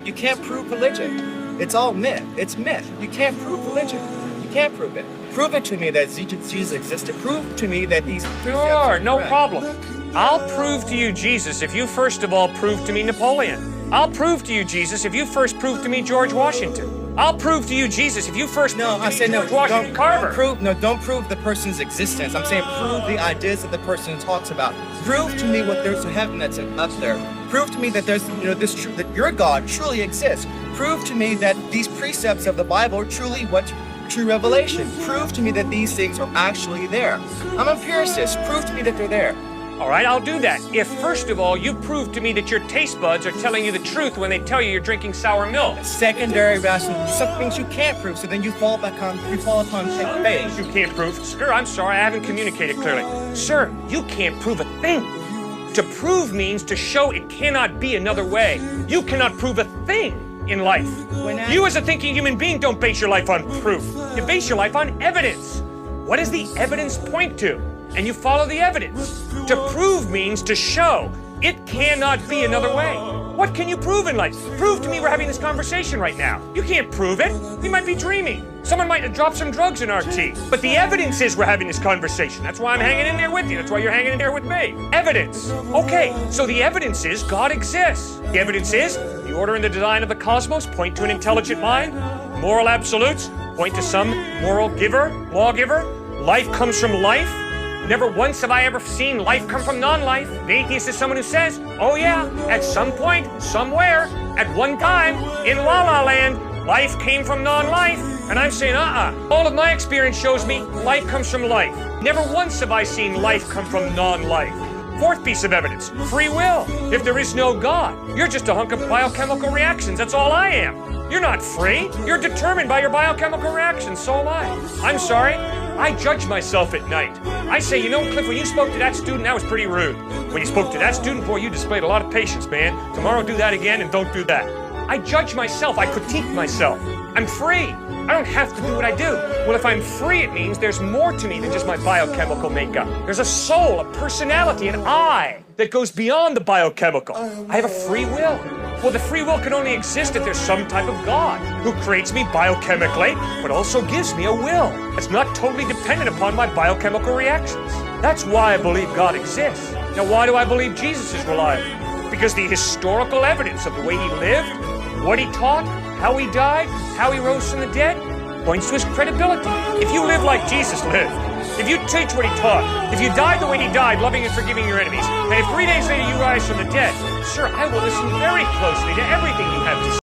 You can't prove religion. It's all myth. It's myth. You can't prove religion. You can't prove it. Prove it to me that Jesus existed. Prove to me that these... Sure, no problem. I'll prove to you Jesus if you first of all prove to me Napoleon. I'll prove to you Jesus if you first prove to me George Washington. I'll prove to you Jesus if you first prove to me George Washington Carver. Don't prove the person's existence. I'm saying prove the ideas that the person talks about. Prove to me what there's a heaven that's up there. Prove to me that there's, this truth, that your God truly exists. Prove to me that these precepts of the Bible are truly what true revelation. Prove to me that these things are actually there. I'm an empiricist. Prove to me that they're there. All right, I'll do that. If, first of all, you prove to me that your taste buds are telling you the truth when they tell you you're drinking sour milk. Secondary rational, some things you can't prove, so then you fall upon faith. You can't prove. Sir, I'm sorry, I haven't communicated clearly. Sir, you can't prove a thing. To prove means to show it cannot be another way. You cannot prove a thing in life. You as a thinking human being don't base your life on proof. You base your life on evidence. What does the evidence point to? And you follow the evidence. To prove means to show. It cannot be another way. What can you prove in life? Prove to me we're having this conversation right now. You can't prove it. We might be dreaming. Someone might have dropped some drugs in our tea. But the evidence is we're having this conversation. That's why I'm hanging in there with you. That's why you're hanging in there with me. Evidence. Okay, so the evidence is God exists. The evidence is the order and the design of the cosmos point to an intelligent mind. Moral absolutes point to some moral giver, lawgiver. Life comes from life. Never once have I ever seen life come from non-life. The atheist is someone who says, oh yeah, at some point, somewhere, at one time, in La La Land, life came from non-life. And I'm saying, all of my experience shows me life comes from life. Never once have I seen life come from non-life. Fourth piece of evidence, free will. If there is no God, you're just a hunk of biochemical reactions. That's all I am. You're not free. You're determined by your biochemical reactions. So am I. I'm sorry. I judge myself at night. I say, Cliff, when you spoke to that student, that was pretty rude. When you spoke to that student, boy, you displayed a lot of patience, man. Tomorrow do that again and don't do that. I judge myself. I critique myself. I'm free. I don't have to do what I do. Well, if I'm free, it means there's more to me than just my biochemical makeup. There's a soul, a personality, an I that goes beyond the biochemical. I have a free will. Well, the free will can only exist if there's some type of God who creates me biochemically, but also gives me a will. It's not totally dependent upon my biochemical reactions. That's why I believe God exists. Now, why do I believe Jesus is reliable? Because the historical evidence of the way he lived, what he taught, how he died, how he rose from the dead, points to his credibility. If you live like Jesus lived, if you teach what he taught, if you died the way he died, loving and forgiving your enemies, and if 3 days later you rise from the dead, sir, I will listen very closely to everything you have to say.